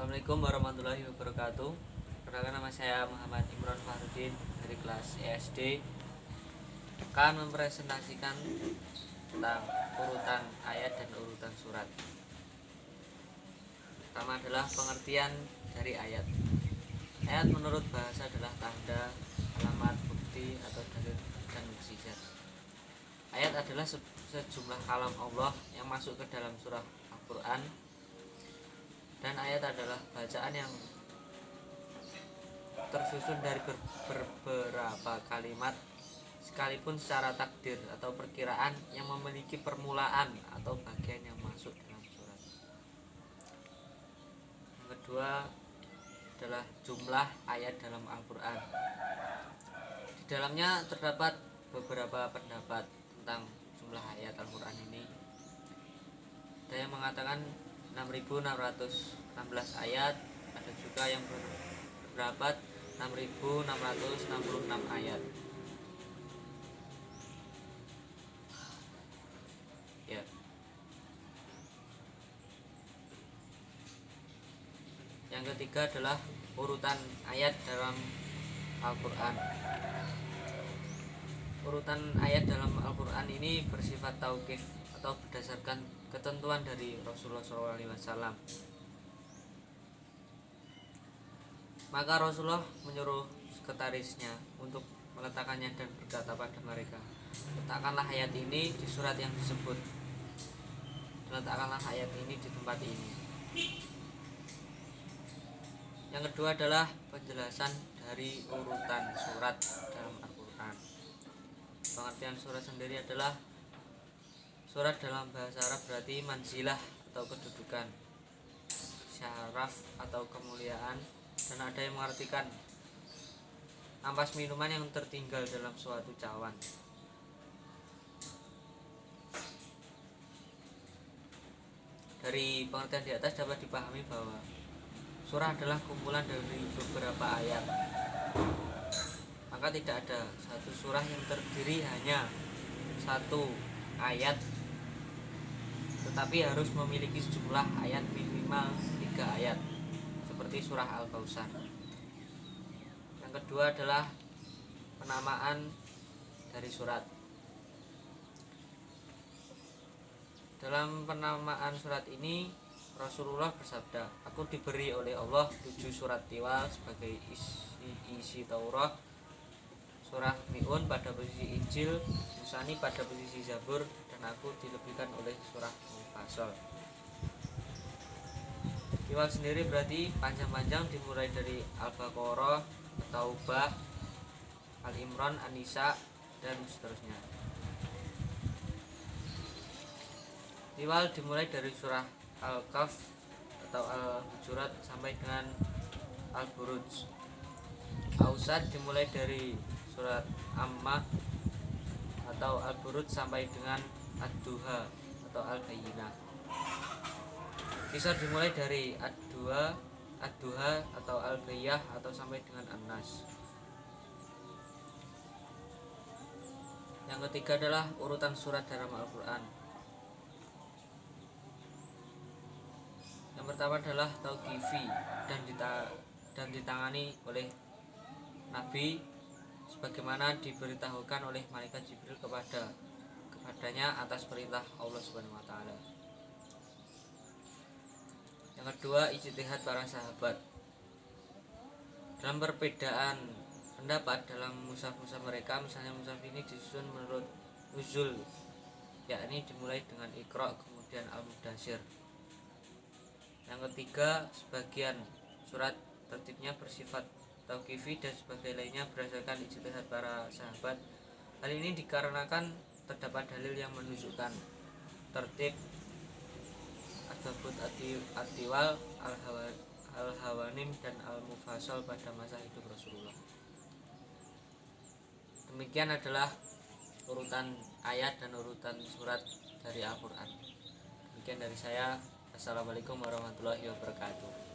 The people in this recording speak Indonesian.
Assalamualaikum warahmatullahi wabarakatuh. Perkenalkan, nama saya Muhammad Imron Fahrudin dari kelas ESD. Akan mempresentasikan tentang urutan ayat dan urutan surat. Pertama adalah pengertian dari ayat. Ayat menurut bahasa adalah tanda, alamat, bukti atau dalil dan mukjizat. Ayat adalah sejumlah kalam Allah yang masuk ke dalam surah Al-Quran. Dan ayat adalah bacaan yang tersusun dari beberapa kalimat, sekalipun secara takdir atau perkiraan, yang memiliki permulaan atau bagian yang masuk dalam surat. Yang kedua adalah jumlah ayat dalam Al-Quran. Di dalamnya terdapat beberapa pendapat tentang jumlah ayat Al-Quran ini. Ada yang mengatakan 6.616 ayat, ada juga yang berpendapat 6.666 ayat. Ya. Yang ketiga adalah urutan ayat dalam Al-Quran. Urutan ayat dalam Al-Quran ini bersifat tauqif atau berdasarkan ketentuan dari Rasulullah SAW. Maka Rasulullah menyuruh sekretarisnya untuk meletakkannya dan berkata pada mereka, letakkanlah ayat ini di surat yang disebut, dan letakkanlah ayat ini di tempat ini. Yang kedua adalah penjelasan dari urutan surat dalam Al-Quran. Pengertian surat sendiri adalah surat dalam bahasa Arab berarti manzilah atau kedudukan, syaraf atau kemuliaan, dan ada yang mengartikan ampas minuman yang tertinggal dalam suatu cawan. Dari pengertian di atas dapat dipahami bahwa surah adalah kumpulan dari beberapa ayat. Maka tidak ada satu surah yang terdiri hanya satu ayat, tetapi harus memiliki sejumlah ayat minimal 3 ayat, seperti surah Al-Kautsar. Yang kedua adalah penamaan dari surat. Dalam penamaan surat ini Rasulullah bersabda, aku diberi oleh Allah 7 surat tiwal sebagai isi Taurat, surah Mi'un pada posisi Injil, Musani pada posisi Zabur, dan aku dilebihkan oleh surah Mufassal. Tiwal sendiri berarti panjang-panjang, dimulai dari Al-Baqarah, Taubah, Al-Imran, An-Nisa, dan seterusnya. Tiwal dimulai dari surah Al-Kahf atau Al-Hujurat sampai dengan Al-Buruj. Ausad dimulai dari surat Ammah atau Al-Buruj sampai dengan Ad-Duha atau Al-Bayyinah. Kisar dimulai dari Ad-Duha atau Al-Bayyah atau sampai dengan An-Nas. Yang ketiga adalah urutan surat dalam Al-Quran. Yang pertama adalah Tauqifi dan ditangani oleh Nabi sebagaimana diberitahukan oleh malaikat Jibril kepadanya atas perintah Allah Subhanahu wa taala. Yang kedua, ijtihad para sahabat. Dalam perbedaan pendapat dalam mushaf-mushaf mereka, misalnya mushaf ini disusun menurut nuzul, yakni dimulai dengan Iqra kemudian Al-Mudaththir. Yang ketiga, sebagian surat tertibnya bersifat tauqifi dan sebagai lainnya berdasarkan ijtihad para sahabat. Hal ini dikarenakan terdapat dalil yang menunjukkan tertib At-Tabut, At-Tiwal, Al-Hawanim, dan Al-Mufassal pada masa hidup Rasulullah. Demikian adalah urutan ayat dan urutan surat dari Al-Quran. Demikian dari saya. Assalamualaikum warahmatullahi wabarakatuh.